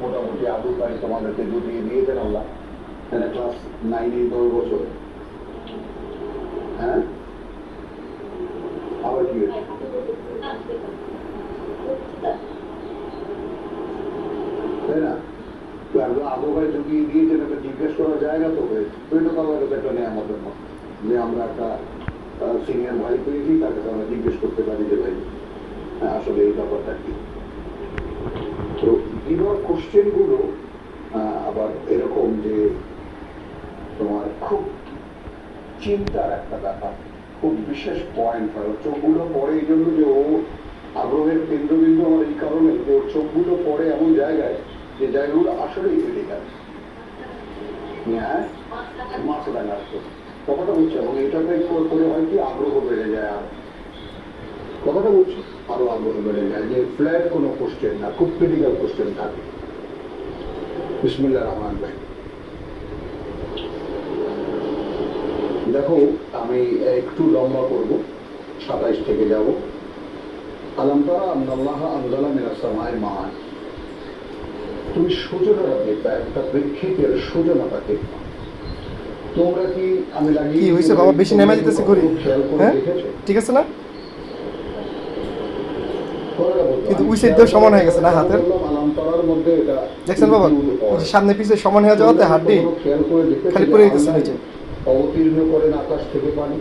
মোটামুটি আবু ভাই তোমাদেরকে জুটিয়ে দিয়েছেন আল্লাহ। ক্লাস 9 10 বছর। হ্যাঁ, আবার কি হয়েছে? তাই না? আবু ভাই জুটিয়ে দিয়েছেন, একটা জিজ্ঞেস করার জায়গা তো হয়েছে। ওইটা তো আমাদের একটা নেই আমাদের মতো যে আমরা একটা সিনিয়র ভাই পেয়েছি, তাকে আমরা জিজ্ঞেস করতে পারি যে ভাই আসলে এই ব্যাপারটা কি। তো বিবাহ কোশ্চেন গুলো আবার এরকম যে তোমার খুব চিন্তার একটা ব্যাপার, খুব বিশেষ পয়েন্ট হয়। চোখগুলো পড়ে এই জন্য যে ও আগ্রহের কেন্দ্রবিন্দু আমার এই কারণে যে ওর চোখগুলো পড়ে এমন জায়গায় যে জায়গাগুলো আসলেই ক্রিটিক্যাল। হ্যাঁ, মাথা দেখা আসতো কথাটা বুঝছে, এবং এটাতে করে হয় কি আগ্রহ বেড়ে যায়। আর কথাটা বুঝছি, আরো আগ্রহ বেড়ে যায় যে ফ্ল্যাট কোনো কোশ্চেন না, খুব ক্রিটিক্যাল কোশ্চেন থাকে। বিসমিল্লাহির রহমানির রহিম। দেখো, আমি একটু লম্বা করব, 27 থেকে যাব। আলাম তারা আন্নাল্লাহা আনজালা মিনাস সামাই মাআন। তুমি সূচনাটা দেখবা, একটা প্রেক্ষিতের সূচনাটাকে। তোমরা কি আমি লাগিয়ে কি হইছে বাবা, বেশি নেমে যেতেছে ঘড়ি? হ্যাঁ, ঠিক আছে না? কিন্তু ওই সাইড দিয়ে সমান হয়ে গেছে না হাতের? দেখছেন বাবা, ওই যে সামনে পিছে সমান হয়ে যাওয়াতে হাড্ডি খালি পড়ে যেতেছে নিচে। অবতীর্ণ করেন আকাশ থেকে পানি।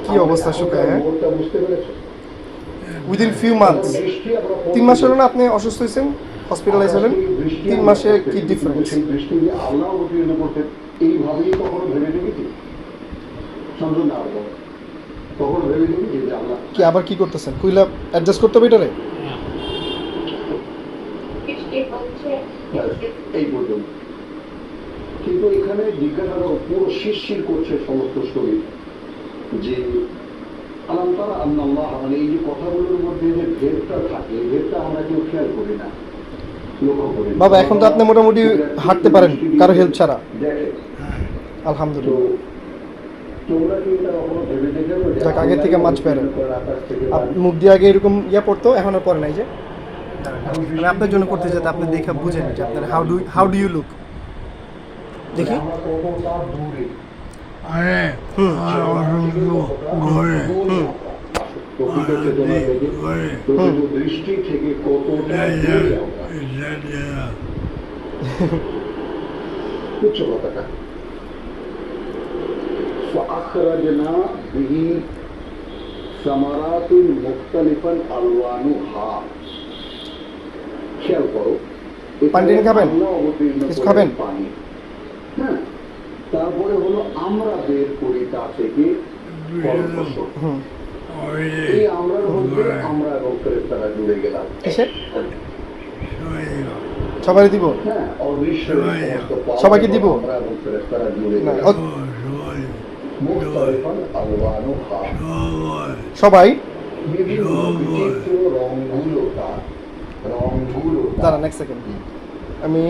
কি অবস্থা শুকায়। হ্যাঁ, বুঝতে পেরেছো? উইদিন ফিউ মান্থস, 3 মাস হলো না আপনি অসুস্থ হয়েছেন, হসপিটালাইজ হলেন, 3 মাসে কি ডিফারেন্স? সেই দৃষ্টি দিয়ে আল্লাহ অবতীর্ণ করতেন। এইভাবেই কখনো ভেবে দেখেছি? সমঝুন না, কখনো ভেবে দেখেছি যে আল্লাহ কি আবার কি করতেছেন? কুইলা অ্যাডজাস্ট করতে হবে এটারে? এই পর্যন্ত। কিন্তু এখানে জিজ্ঞাসা পুরো শিরশির করছে সমস্ত শরীর যে আলাম তারা আন্নাল্লাহ, মানে এই যে কথাগুলোর মধ্যে যে ভেদটা থাকে, এই ভেদটা আমরা কেউ খেয়াল করি না, লক্ষ্য করি না। বাবা এখন তো আপনি মোটামুটি হাঁটতে পারেন কারো হেল্প ছাড়া, আলহামদুলিল্লাহ। তোমরা কি এটা কখনো ভেবে দেখেছো যে যাক, আগের থেকে মাছ পেরেন। মুখ দিয়ে আগে এরকম ইয়া পড়তো, এখন আর পরে নাই। যে আমি আপনার জন্য করতে যাতে আপনি দেখে বুঝেন যে আপনার হাউ ডু ইউ লুক। দেখি। দৃষ্টি থেকে কতটা উচ্চ কথাটা فأخرجنا به ثمرات مختلفا ألوانها। খেয়াল করো, পানি খাবেন, কিছু খাবেন? পানি। হ্যাঁ, তারপরে হলো আমরা বের করি তা থেকে ফল-ফসল। এই আমরার মধ্যে আমরা এবং ফেরেশতারা জুড়ে গেলাম। কিসে? সবাই দিব? হ্যাঁ, সবাইকে দিব আমরা এবং ফেরেশতারা জুড়ে না? গেলাম। মুখতালিফান আলওয়ানুহা, সবাই বিভিন্ন বিচিত্র রঙগুলো তার, রঙগুলো। দাঁড়ান এক সেকেন্ড, আমি